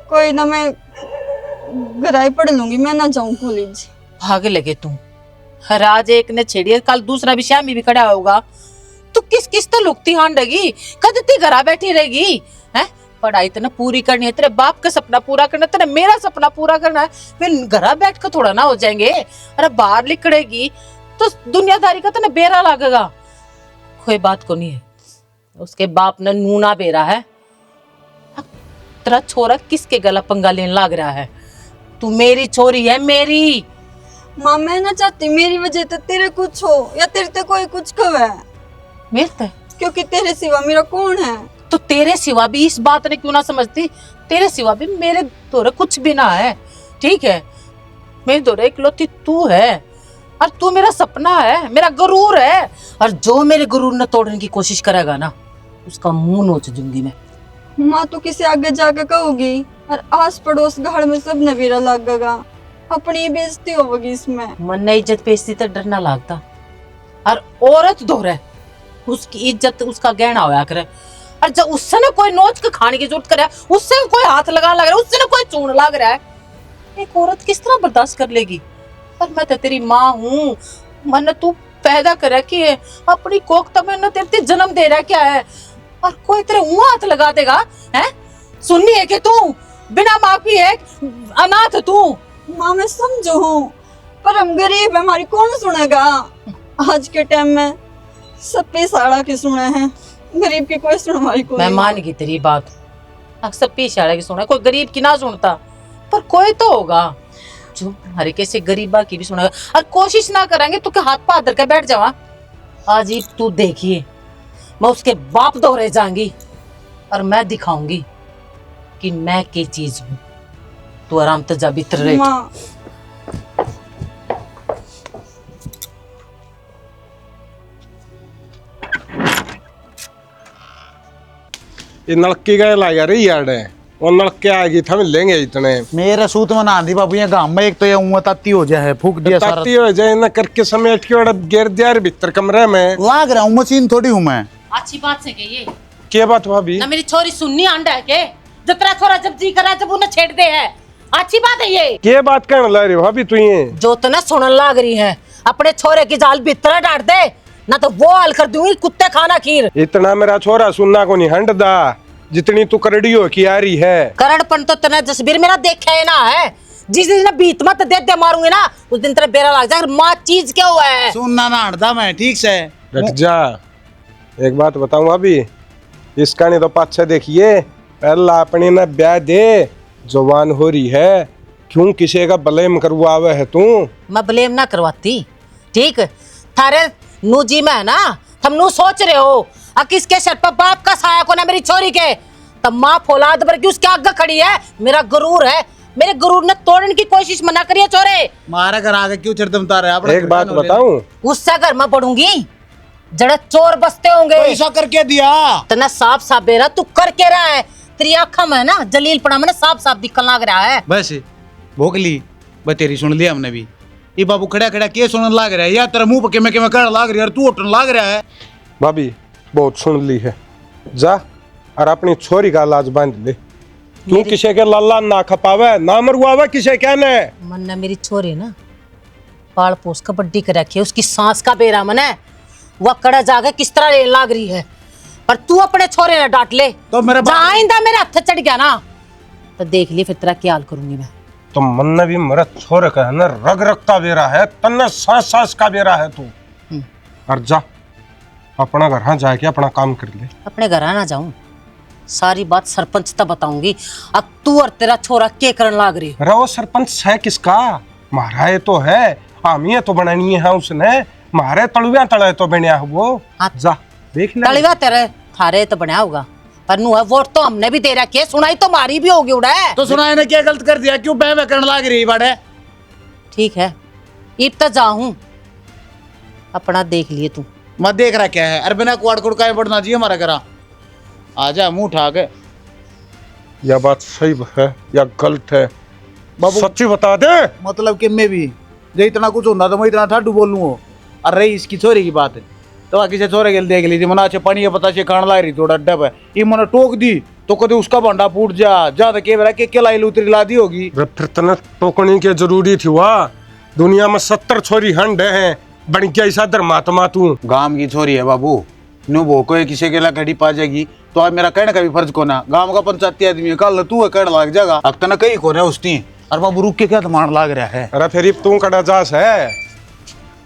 Speaker 6: कोई ना, मैं गराई पढ़ लूंगी, मैं ना जाऊं कॉलेज।
Speaker 5: भाग लगे तू। हर आज एक ने छेड़ी, कल दूसरा भी श्यामी भी खड़ा होगा। तू किस किस तो लुकती हांडेगी, कदती घरा बैठी रहेगी है। पढ़ाई तो ना पूरी करनी है, तेरे बाप का सपना पूरा करना है, तेरे मेरा सपना पूरा करना है। फिर घरा बैठ कर थोड़ा ना हो जाएंगे। अरे बाहर निकलेगी तो दुनियादारी का तो ना बेरा लगेगा। कोई बात को नहीं है, उसके बाप ने नूना बेरा है। तेरा छोरा किसके गला पंगा लेने लग रहा है? तू मेरी छोरी है, मेरी।
Speaker 6: माँ मैं ना चाहती मेरी वजह से तेरे कुछ हो या तेरे ते कोई कुछ कहे,
Speaker 5: मेरे
Speaker 6: क्योंकि तेरे सिवा मेरा कौन है।
Speaker 5: तो तेरे सिवा भी इस बात ने क्यों ना समझती? तेरे सिवा भी मेरे दौरे कुछ भी ना है, ठीक है? मेरे दौरे इकलौती तू है, और तू मेरा सपना है, मेरा गुरूर है। और जो मेरे गुरूर ने तोड़ने की कोशिश करेगा ना, उसका मुंह नोच दूंगी मैं।
Speaker 6: माँ तू किसी आगे जाके कहोगी, और आस पड़ोस घर में सब नबीरा लगेगा, अपनी बेइज्जती होगी इसमें।
Speaker 5: मन ने इज्जत बेइज्जती तो डर ना लगता। और औरत दौरे उसकी इज्जत उसका गहना होया करे। और जब उससे ना कोई नोच के खाने की जरूरत करे, उससे कोई हाथ लगा लग रहा है, उससे ना कोई चून लग रहा है, एक औरत किस तरह बर्दाश्त कर लेगी? पर मैं तो तेरी माँ हूँ, मन तू पैदा कर रखी है, अपनी कोख तो मैंने तेरे जन्म दे रहा क्या है, और कोई तेरे मुंह हाथ लगा देगा? हैं? सुननी है कि तू बिना माँ की है, अनाथ तू।
Speaker 6: माँ मैं समझू हूँ, पर हम गरीब है, हमारी कौन सुनेगा? आज के टाइम में सब पैसा के सुने हैं, गरीब की कोई सुने हमारी कोई।
Speaker 5: मैं मान गई तेरी बात, अक्सर पेशाड़ा की सुना, कोई गरीब की ना सुनता, पर कोई तो होगा जो हमारे कैसे गरीबा की भी सुनेगा। और कोशिश ना करेंगे तो क्या हाथ पा धर के बैठ जावा? आज ही तू देखिए, मैं उसके बाप दोहरे जाऊंगी और मैं दिखाऊंगी कि मैं क्या चीज हूँ। तू आराम से जा भीतर रह।
Speaker 6: माँ
Speaker 2: ये नलकी गए ला यार यार वो नलके आएगी था लेंगे इतने।
Speaker 3: मेरे सूत में ना आंधी बाबू ये गांव में एक तो ये उम्र ताती हो जाए, फूक दिया सारा
Speaker 2: ताती हो जाए ना करके समेट के और गिर दिया रे भीतर कमरे में।
Speaker 3: लाग रहा हूँ, मशीन थोड़ी हूँ मैं।
Speaker 5: अच्छी बात से कहिए
Speaker 2: क्या बात भाभी?
Speaker 5: ना मेरी छोरी सुननी आंडा है के? जतरा छोरा जब जी करा जब उन्हें छेड़ दे है, अच्छी बात है ये?
Speaker 2: क्या बात कहने लग रही भाभी तू? ये
Speaker 5: जो तो ना सुनने लग रही है, अपने छोरे की जाल भीतर डाल दे, ना तो वो हाल कर दूंगी कुत्ते खाना खीर।
Speaker 2: इतना मेरा छोरा सुनना को नहीं हंड दा, जितनी तू करड़ियो की आ रही है।
Speaker 5: करणपन तो तेरा जसबीर मेरा देखा है ना है। जिस दिन बीत मत दे दे मारूंगी ना, उस दिन तेरा बेरा लग जाएगा। माँ चीज क्या हुआ है?
Speaker 3: सुनना ना हटदा मैं, ठीक से
Speaker 2: रट जा। एक बात बताऊं भाभी, इसका नहीं तो पाछे देखिए, अल्लाह अपनी ना ब्याह दे, जवान हो रही है, क्यों किसी का ब्लेम करवावे है तू?
Speaker 5: मैं ब्लेम ना करवाती, ठीक? थारे नूजी में है ना, तुम नू सोच रहे हो आ किसके सर पर बाप का साया को ना मेरी छोरी के, तब माँ फौलाद भर की उसके आगे खड़ी है। मेरा गुरूर है, मेरे गुरूर ने तोड़ने की कोशिश मना करी है छोरे।
Speaker 3: मारा घर आगे क्यों चढ़ता रहे?
Speaker 2: एक बात बताऊं,
Speaker 5: उससे घर में पढ़ूंगी जड़े चोर बसते होंगे।
Speaker 3: पैसा करके दिया
Speaker 5: तना साफ साफ बेरा तू करके रहा है, तेरी आंखों में ना जलील पड़ा में साफ साफ दिखने लग रहा है।
Speaker 3: बस भोगली बतेरी सुन लिया हमने भी। ये बाबू खड़ा खड़ा के सुनने लग रहा है, या तेरा मुंह पके में के कर लग रही है, तू उठने लग रहा है।
Speaker 2: भाभी बहुत सुन ली है, जा और अपनी छोरी का लाज बांध ले। क्यों किसी के लल्ला ना खपावे ना मरवावे किसी क्या ने?
Speaker 5: मन ने मेरी छोरी ना पाल पोस कबड्डी कर रखी है, उसकी सांस का बेरा मन है, वह कड़ा जाके किस तरह लेने लग रही है। पर तू अपने छोरे ने डांट ले
Speaker 3: तो मेरा
Speaker 5: आइंदा मेरे हाथ चढ़ गया ना तो देख लिए फिर तेरा क्या हाल करूंगी मैं।
Speaker 2: तो मन ने भी मेरा छोरे का है ना, रग रग का बेरा है, तन्ने सांस सांस का बेरा है तू। और जा अपना घर हाँ जाके अपना काम कर ले।
Speaker 5: अपने घर आना जाऊं, सारी बात सरपंच तक बताऊंगी। अब तू और तेरा छोरा के करने लग रही?
Speaker 2: रहो सरपंच है किसका? मारा ये तो है, हामी तो बनानी है उसने, मारे तलुआ तले तो बनया वो।
Speaker 5: हाँ।
Speaker 2: जा देख ले।
Speaker 5: तलिवा तेरे थारे तो बनया होगा, पर नु है वोट तो हमने भी दे रखी है, सुनाई तो मारी भी होगी उड़ा है।
Speaker 3: तो सुना ने क्या गलत कर दिया, क्यों बह करने लग रही बड़े?
Speaker 5: ठीक है इब तो जाऊं, अपना देख लिए तू।
Speaker 3: मैं देख रहा क्या है, अरे बिना कुआड़ कुड़ का बढ़ना चाहिए हमारा करा। आजा मुंह उठा के।
Speaker 2: यह बात सही है या गलत है
Speaker 3: बाबू
Speaker 2: सच्ची बता दे।
Speaker 3: मतलब कि मैं भी जो इतना कुछ होता तो मैं इतना ठाडू बोलूँ। अरे इसकी छोरी की बात है तो बाकी से छोरे के लिए देख ली थी, मना अच्छे पानी के पता से खाने ला रही थोड़ा डब है, ये मैंने टोक दी तो कभी उसका भांडा फूट जा ज्यादा के बेरा के लाई उतरी ला दी होगी।
Speaker 2: फिर तना टोकनी के जरूरी थी वाह, दुनिया में 70 छोरी हंड हैं, बन क्या ऐसा धर्मात्मा तू।
Speaker 3: गांव की छोरी है बाबू, नो वो कोई किसी के ला घड़ी पा जाएगी तो आज मेरा कहने का भी फर्ज कोना, गांव का पंचायती आदमी है, कल तू है कहने लग जाएगा, अब तना कहीं को रहा उसकी। अरे बाबू रुक के क्या मान लाग रहा है?
Speaker 2: अरे फिर तू कड़ा जास है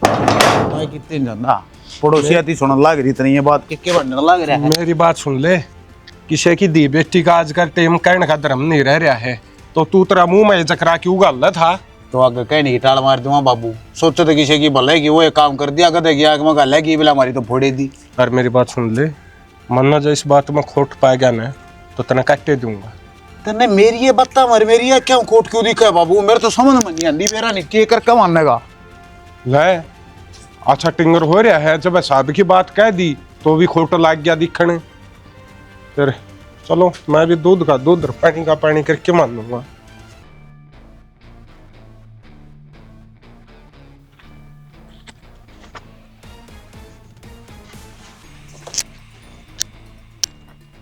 Speaker 3: कितने ज्यादा पड़ोसी आती सुनने लग रही इतनी ये बात के बनने लग रहा है।
Speaker 2: मेरी बात सुन ले, किसी की दी बेटी का आजकल टेम कहने का धर्म नहीं रह रहा है, तो तू तेरा मुंह में जकरा क्यों गल था?
Speaker 3: तो आगे कहने की टाल मार दूंगा बाबू, सोचो तो किसी की भले की वो एक काम कर दिया गधे की आग में गल है कि बिला हमारी तो फोड़े दी।
Speaker 2: और मेरी बात सुन ले, मन्ना जो इस बात में खोट पाएगा ना तो तेना काटे दूंगा।
Speaker 3: तने मेरी ये बत्ता मर मेरी है क्यों कोट क्यों दिखा है बाबू, मेरे तो समझ में नहीं आंदी, मेरा नहीं के कर कब आने का।
Speaker 2: ले अच्छा टिंगर हो रहा है, जब शादी की बात कह दी तो भी खोट लाग गया दिखने। फिर चलो मैं भी दूध का दूध पानी का पानी करके मान लूंगा।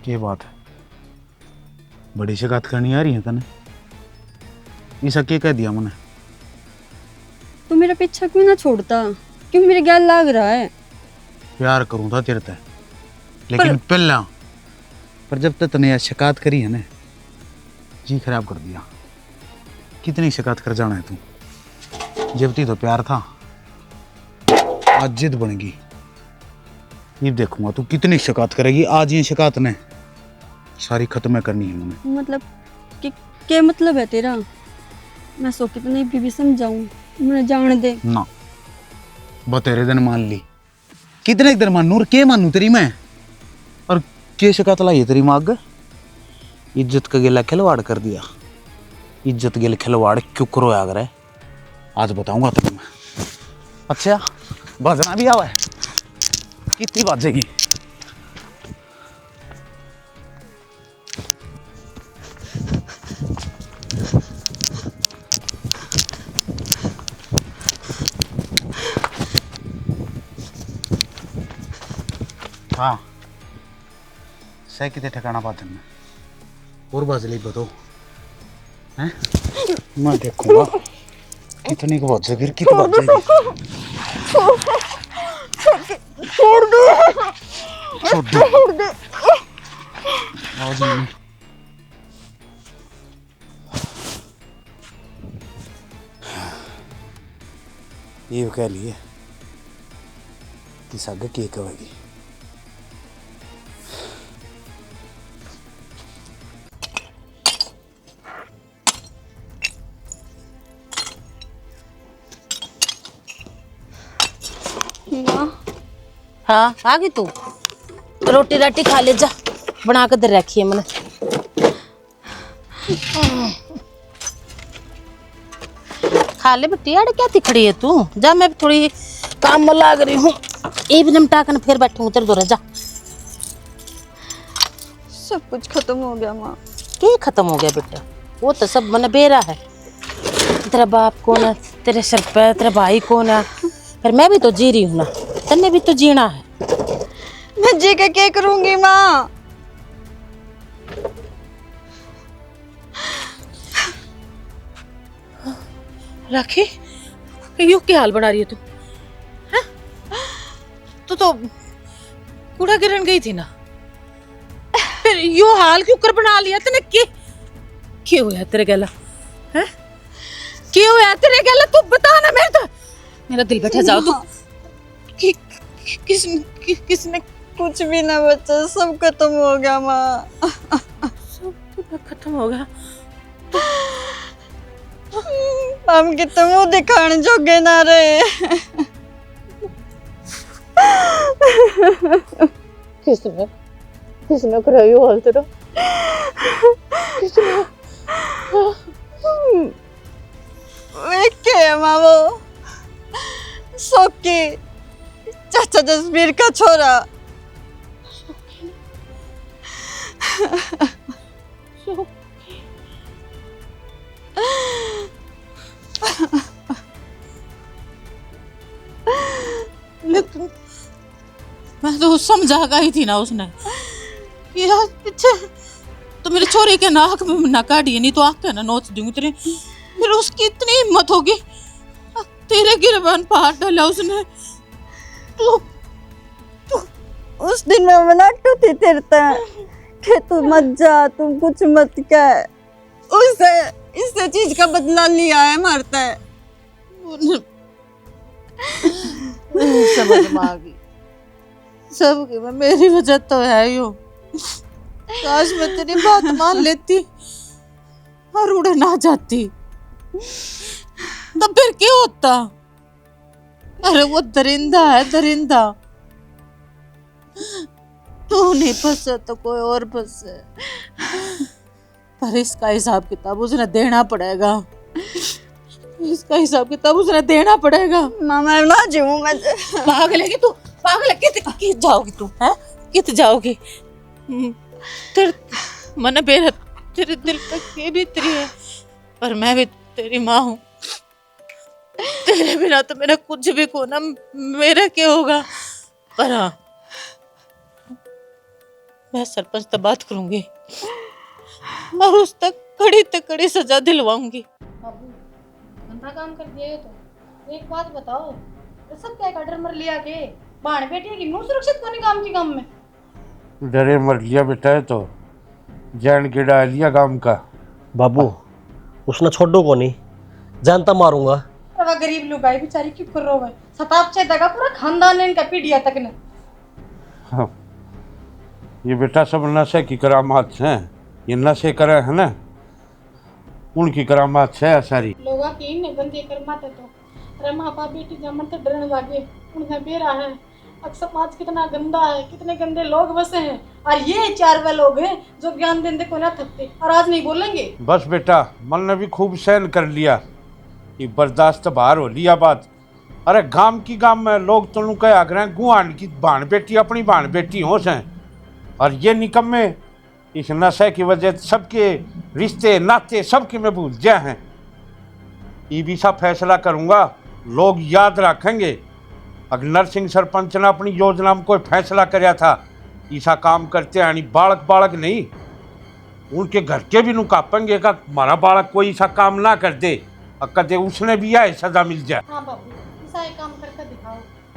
Speaker 3: क्या बात है, बड़ी शिकायत करनी आ रही है तने? ऐसा क्या कह दिया मैंने?
Speaker 6: तू मेरा पीछा क्यों ना छोड़ता, क्यों मेरे गैल लाग रहा है?
Speaker 3: प्यार करूँ था तेरे ते, लेकिन पहला पर जब तक तने शिकायत करी है ना, जी खराब कर दिया। कितनी शिकायत कर जाना है तू? जब ती तो प्यार था, आज जिद बन गई। ये देखूंगा तू कितनी शिकायत करेगी, आज ये शिकायत ने सारी खत्म करनी है मैंने।
Speaker 6: मतलब कि क्या मतलब है तेरा? मैं सो कितनी भी समझाऊं, मुझे जान दे
Speaker 3: ना बतेरे दिन मान ली, कितने दिन मानू और के मानू तेरी मैं, और के शिकायत लाई है तेरी माँ आगे? इज्जत का गिला खिलवाड़ कर दिया, इज्जत गिल खिलवाड़ क्यों करो आगर है, आज बताऊंगा तुम्हें मैं। अच्छा बजना भी आवा है, कितनी बाजेगी? हाँ सह कितने ठिकाना पाते हैं और बाजली बताओ हैं, मैं देखूंगा कितनी को बाजे फिर कितनी बाजेगी। छोड़ दे छोड़ दे आवाज नहीं। ये कह लिए कि सागे की कहेगी।
Speaker 5: हाँ आ गई तू, रोटी राटी खा ले जा, बना कर दे रखी है मैंने। खा ले बेटी, अड़ क्या तिखड़ी है तू, जा मैं थोड़ी काम में लग रही हूँ, ये भी निपटा कर फिर बैठूंगी तेरे दोरे। जा
Speaker 6: सब कुछ खत्म हो गया माँ।
Speaker 5: क्या खत्म हो गया बेटा? वो तो सब मैंने बेरा है, तेरा बाप कौन है तेरे सिर पे, तेरा भाई कौन है, फिर मैं भी तो जी रही हूँ ना, तन्ने भी तो जीना है।
Speaker 6: मैं जी के क्या करूंगी माँ?
Speaker 5: राखी यू क्या हाल बना रही है तू? हैं? तू तो कूड़ा गिरन गई थी ना, फिर यो हाल क्यों कर बना लिया तूने? क्या हुआ तेरे गला? हैं? क्या हुआ तेरे गला? तू बता ना, मेरा दिल बैठा जाओ तू। किसने?
Speaker 6: कुछ भी ना बचा, सब खत्म हो गया माँ।
Speaker 5: सब खत्म हो गया?
Speaker 6: हम कितने मुंह दिखाने जोगे ना रहे।
Speaker 5: किसने? किसने कराई हाल तेरा
Speaker 6: के मामो सोकी चाचा जसबीर का छोरा।
Speaker 5: लेकिन मैं तो समझा गई थी ना उसने कि यार पीछे तो मेरे छोरे के नाक में ना काटिए, नहीं तो आँख के ना नोच दूंगी तेरे। फिर उसकी इतनी हिम्मत होगी, तेरे गिरबान पार डाला उसने। तो
Speaker 6: उस दिन मैं मना टूटी तेरता कि तू मत जा, तुम कुछ मत कह। उससे इससे चीज का बदला लिया है, मारता है।
Speaker 5: समझ में आ गई सबकी मेरी वजह तो है यो। काश मैं तेरी बात मान लेती और उड़ ना जाती, तब फिर क्या होता। अरे वो दरिंदा है, दरिंदा। तू नहीं फंसा तो कोई और फंसे, पर इसका हिसाब किताब उसने देना पड़ेगा। इसका हिसाब किताब उसने देना पड़ेगा।
Speaker 6: मामा ना जीऊं मैं।
Speaker 5: पागल है कि तू? पागल है? कित जाओगी तू? हैं कित जाओगी? तेरे मन बेर तेरे दिल पे के भीतरी है, पर मैं भी तेरी माँ हूँ। तेरे बिना तो मेरा कुछ भी को ना, मेरा क्या होगा। पर हाँ, मैं सरपंच से बात करूंगी और उस तक कड़ी सजा दिलवाऊंगी।
Speaker 7: गंदा काम कर दिया ये तो। एक बात बताओ, ये सब क्या का डर मर लिया के बाण बेटी की मुंह सुरक्षित कोनी काम की काम में?
Speaker 1: डरे मर लिया बेटा है तो जान गिरा लिया काम का।
Speaker 8: बाबू उसने छोड़ो को नहीं, जानता मारूंगा।
Speaker 7: अब गरीब लोग आई बेचारी क्यों कर रहे हो? सताप छेदा का पूरा खानदान ने इनका पीढ़िया तक ने।
Speaker 1: हाँ, ये बेटा सब नशे की करामात हैं। ये नशे करे है ना, उनकी करामात है सारी।
Speaker 7: लोगा की ने गंदे कर्माते तो अरे माँ बाप बेटी जमन तो डरने लगे, उन्हें बेरा है। अब समाज कितना गंदा है, कितने गंदे लोग बसे हैं, और ये 4 वे लोग हैं जो ज्ञान देने को ना थकते और आज नहीं बोलेंगे।
Speaker 1: बस बेटा, मन ने भी खूब सहन कर लिया, ये बर्दाश्त बाहर हो लिया बात। अरे गांव की गांव में लोग तो कह आग्रह गुआन की बाण बेटी अपनी बाण बेटी हो से, और ये निकम्मे इस नशे की वजह सबके रिश्ते नाते सबके में भूल गए हैं। ये भी सा फैसला करूंगा, लोग याद रखेंगे। अगर नरसिंह सरपंच ने अपनी योजना में कोई फैसला कराया था, ऐसा काम करते यानी बालक बालक नहीं, उनके घर के भी नुकापेंगे का हमारा बालक कोई ऐसा काम ना कर दे, और कदे उसने भी आए सजा मिल जाए।
Speaker 7: हाँ बाबू, ऐसा एक काम करके दिखाओ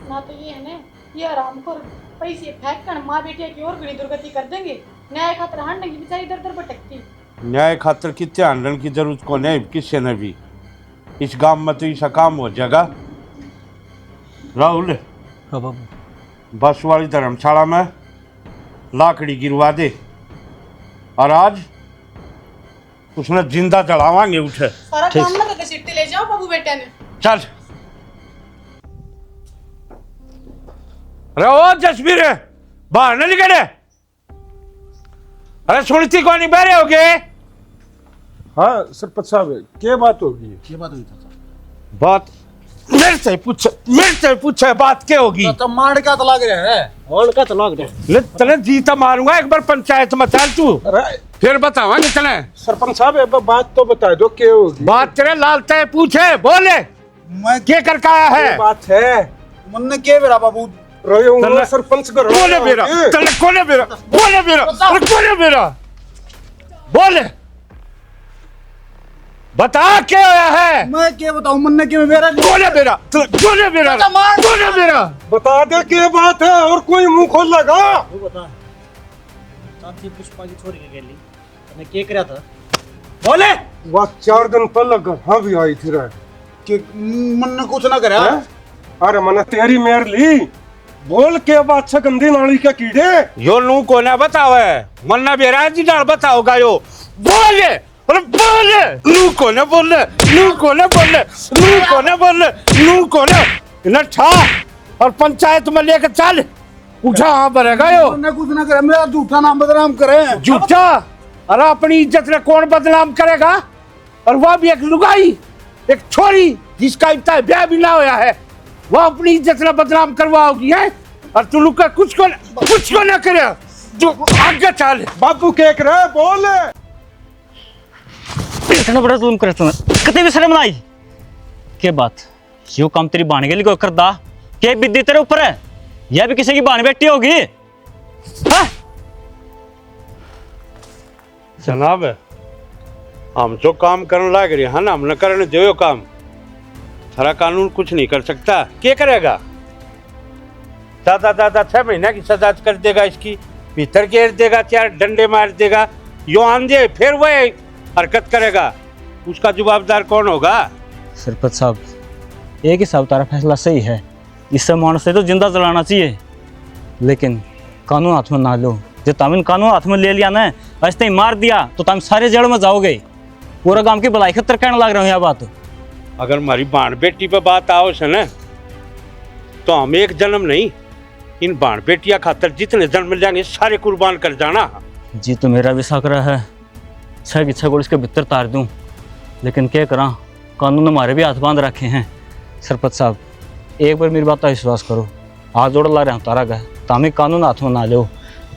Speaker 7: ना, तो ये है ना, ये आराम को पैसे फेंक कर माँ बेटिया की और बड़ी दुर्गति कर देंगे। न्याय खातर हारने की बेचारी दर दर भटकती।
Speaker 1: न्याय खातर कितने आंदोलन की जरूरत को नहीं किसी ने भी। इस गांव में तो ऐसा काम हो जाएगा। राहुल,
Speaker 8: हाँ बाबू।
Speaker 1: बस वाली धर्मशाला में लाकड़ी गिरवा दे, और आज उसने जिंदा जलावांगे उठे।
Speaker 7: सारा काम ना करके सिट्टी ले जाओ बाबू बेटा ने।
Speaker 1: चल। अरे ओ जसबीर, बाहर न निकले। अरे सुनती कौन बहरे हो गए?
Speaker 2: हाँ सरपंच साहब, क्या बात होगी?
Speaker 3: ये बात हुई था।
Speaker 1: बात मेरे से पूछे बात क्या होगी?
Speaker 3: तो मार का तो लग रहा है।
Speaker 8: और का तो लग रहा
Speaker 1: ले तने जीता मारूंगा एक बार पंचायत में। चल तू, फिर बतावांगे तने।
Speaker 2: सरपंच साहब एक बात तो बता दो, क्या होगी?
Speaker 1: बात तेरे लालते पूछे, बोले
Speaker 3: मैं
Speaker 1: क्या करके आया है?
Speaker 2: बात है
Speaker 3: मन ने क्या बेरा बाबू
Speaker 2: रोयो सरपंच को
Speaker 1: बोले मेरा, तने कोने मेरा, बोले मेरा, अरे कोने मेरा, बोले बता क्या होया है?
Speaker 3: मैं क्या बताऊं, मन ने क्या बेरा
Speaker 1: कोने मेरा, कोने मेरा, कोने मेरा,
Speaker 2: बता दे क्या बात है, और कोई मुंह खोल लगा।
Speaker 8: वो बता साथी पुष्पा की छोरी के गेली तने के करया था? बोले।
Speaker 2: वह 4 दिन पहले घर भी आई थी रे
Speaker 3: कि मन ने कुछ ना करा।
Speaker 2: अरे मने तेरी मेर ली, बोल के बात से गंदी नाली के कीड़े।
Speaker 1: यो नू कोने बतावे, मन्ना बेरा जी डाल बताओगा यो। बोले, अरे बोले, नू कोने बोले, नू कोने बोले, नू कोने बोले, नू कोने इन्हें ठा और पंचायत में लेकर चल। पूछा हाँ भरेगा यो
Speaker 3: उन्होंने कुछ ना करे, मेरा झूठा नाम बदनाम करे।
Speaker 1: झूठा। अरे अपनी इज्जत ने कौन बदनाम करेगा? और वह भी एक लुगाई, एक छोरी जिसका इतना ब्याह भी ना होया है, वह अपनी इज्जत ने बदनाम करवाओगी है? और तू लुका कुछ को ना करे, जो आगे चल।
Speaker 2: बापू के रहे बोल।
Speaker 4: इतना बड़ा जुल्म करे तूने, कते भी शर्म ना आई? के बात यो काम तेरी बाण के लिए कोई करदा? के बिद्दी तेरे ऊपर है? यह भी किसी की बाण बेटी होगी? हाँ?
Speaker 1: जनाब हम जो काम करने लग रहे हैं ना, हम न करने दो काम। थारा कानून कुछ नहीं कर सकता। क्या करेगा? दादा 6 महीने की सजा कर देगा, इसकी भीतर घेर देगा, 4 डंडे मार देगा, यो आंधे फिर वह हरकत करेगा, उसका जवाबदार कौन होगा?
Speaker 4: सरपंच साहब, एक ही साहब तारा फैसला सही है, इससे मानस से तो जिंदा जलाना चाहिए, लेकिन कानून हाथ में ना लो। जो तुम कानून हाथ में ले लिया ना, ऐसे ही मार दिया तो तुम सारे जेल में जाओगे। पूरा गांव की भलाई खतर कहने लग रहे हो यह बात।
Speaker 1: अगर हमारी बाण बेटी पे बात आओ से न, तो हम एक जन्म नहीं, इन बाण बेटिया खातर जितने जन्म मिल जाएंगे सारे कुर्बान कर जाना।
Speaker 4: जी तो मेरा भी शक रहा है, छह की छह गोली इसके भीतर तार दूं, लेकिन क्या करा, कानून हमारे भी हाथ बांध रखे हैं। सरपंच साहब, एक बार मेरी बात का विश्वास करो, हाथ जोड़ ला रहे हैं तारा गए, तामी कानून हाथ में ना लो,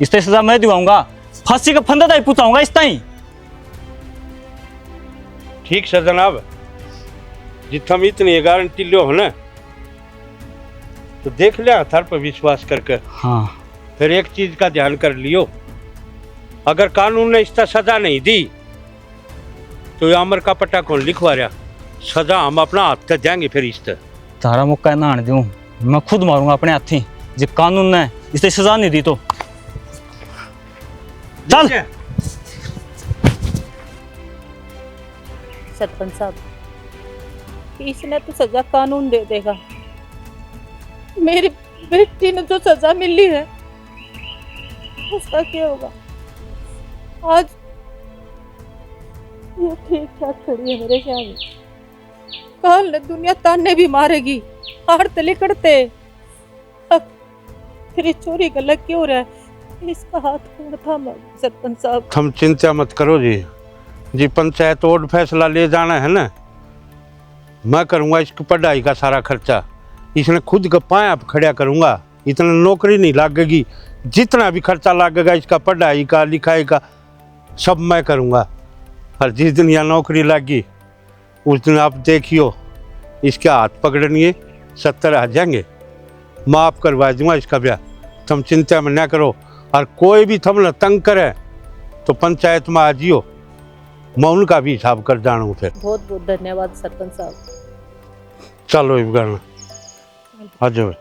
Speaker 4: इससे सजा मैं दिवाऊंगा, फांसी का फंदा तक पूछाऊंगा इस ताई।
Speaker 1: ठीक से जनाब, जितना भी इतनी गारंटी लो हो ना, तो देख लिया थार पर विश्वास करके।
Speaker 4: हाँ,
Speaker 1: फिर एक चीज का ध्यान कर लियो, अगर कानून ने इसका सजा नहीं दी तो ये अमर का पट्टा कौन लिखवा रहा? सजा हम अपना हाथ तक देंगे। फिर इस
Speaker 4: तारा मुक्का ना आने दूं, मैं खुद मारूंगा अपने हाथी, जो कानून ने इसे सजा नहीं दी तो। चल
Speaker 5: सरपंच साहब, इसने तो सजा कानून दे देगा, मेरी बेटी ने जो सजा मिली है उसका क्या होगा? आज ये ठीक ठाक खड़ी है मेरे सामने, कल न दुनिया ताने भी मारेगी, हारते लिखड़ते। अब फिर चोरी गलत क्यों रहा है? इसका हाथ कौन थामा? सरपंच साहब,
Speaker 1: हम चिंता मत करो जी पंचायत और फैसला ले जाना है ना, मैं करूँगा इसकी पढ़ाई का सारा खर्चा, इसने खुद का पाया खड़ा करूँगा, इतना नौकरी नहीं लगेगी, जितना भी खर्चा लगेगा इसका पढ़ाई का लिखाई का सब मैं करूँगा। और जिस दिन यहाँ नौकरी लगी उस दिन आप देखियो, इसके हाथ पकड़निए 70 आ जाएंगे, माफ़ करवा दूँगा इसका ब्याह, तुम चिंता में ना करो। और कोई भी थम न तंग करे तो पंचायत में आ जियो, मैं उनका भी हिसाब कर जानू। फिर
Speaker 5: बहुत बहुत धन्यवाद सरपंच साहब।
Speaker 1: चलो इस गाना आ जाओ।